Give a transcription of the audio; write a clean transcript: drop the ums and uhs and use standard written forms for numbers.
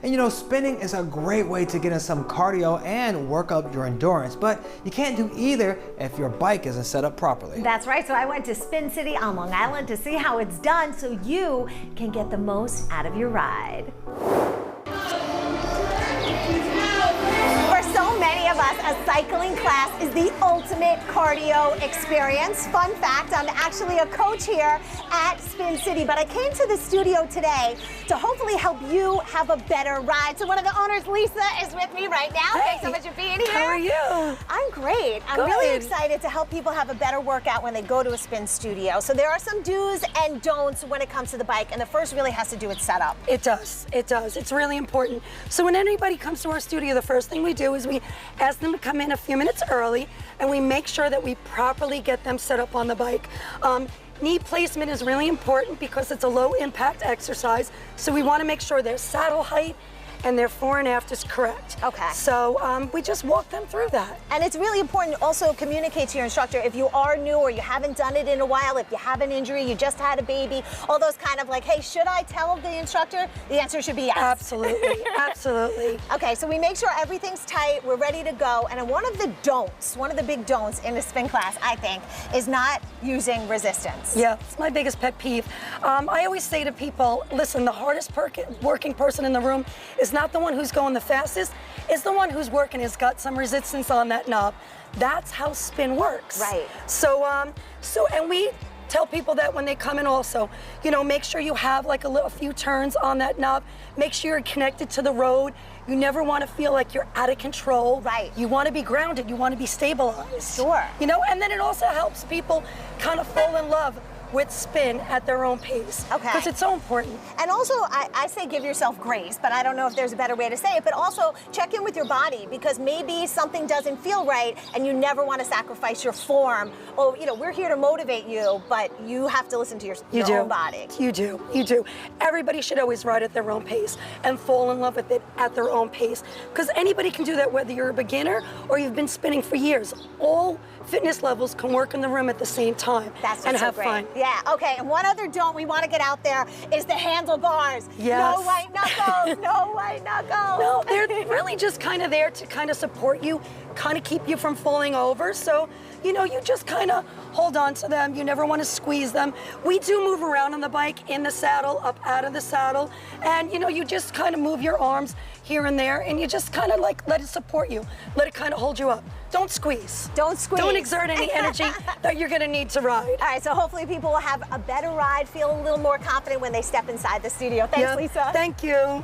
And you know, spinning is a great way to get in some cardio and work up your endurance, but you can't do either if your bike isn't set up properly. That's right, so I went to Spin City on Long Island to see how it's done so you can get the most out of your ride. So many of us, a cycling class is the ultimate cardio experience. Fun fact, I'm actually a coach here at Spin City, but I came to the studio today to hopefully help you have a better ride. So one of the owners, Lisa, is with me right now. Hey, thanks so much for being here. How are you? I'm great. I'm really excited to help people have a better workout when they go to a spin studio. So there are some do's and don'ts when it comes to the bike, and the first really has to do with setup. It does. It does. It's really important. So when anybody comes to our studio, the first thing we do is we ask them to come in a few minutes early, and we make sure that we properly get them set up on the bike. Knee placement is really important because it's a low impact exercise, so we want to make sure their saddle height and their fore and aft is correct. Okay. So we just walk them through that. And it's really important to also communicate to your instructor if you are new or you haven't done it in a while, if you have an injury, you just had a baby, all those kind of like, hey, should I tell the instructor? The answer should be yes. Absolutely, absolutely. Okay, so we make sure everything's tight, we're ready to go, and one of the don'ts, one of the big don'ts in the spin class, I think, is not using resistance. Yeah, it's my biggest pet peeve. I always say to people, listen, the hardest working person in the room is not the one who's going the fastest, it's the one who's working, has got some resistance on that knob. That's how spin works. Right. So, and we tell people that when they come in also, you know, make sure you have like a few turns on that knob. Make sure you're connected to the road. You never want to feel like you're out of control. Right. You want to be grounded. You want to be stabilized. Sure. You know, and then it also helps people kind of fall in love with spin at their own pace. Okay. Because it's so important. And also, I say give yourself grace, but I don't know if there's a better way to say it, but also check in with your body because maybe something doesn't feel right and you never want to sacrifice your form. Oh, you know, we're here to motivate you, but you have to listen to your own body. You do, you do. Everybody should always ride at their own pace and fall in love with it at their own pace because anybody can do that whether you're a beginner or you've been spinning for years. All fitness levels can work in the room at the same time and have fun. Yeah, okay, and one other don't we want to get out there is the handlebars. Yes. No white knuckles, no white knuckles. No, they're really just kind of there to kind of support you, kind of keep you from falling over. So, you know, you just kind of hold on to them. You never want to squeeze them. We do move around on the bike, in the saddle, up out of the saddle. And, you know, you just kind of move your arms here and there, and you just kind of like let it support you. Let it kind of hold you up. Don't squeeze. Don't squeeze. Don't exert any energy that you're going to need to ride. All right, so hopefully people will have a better ride, feel a little more confident when they step inside the studio. Thanks, Lisa. Thank you.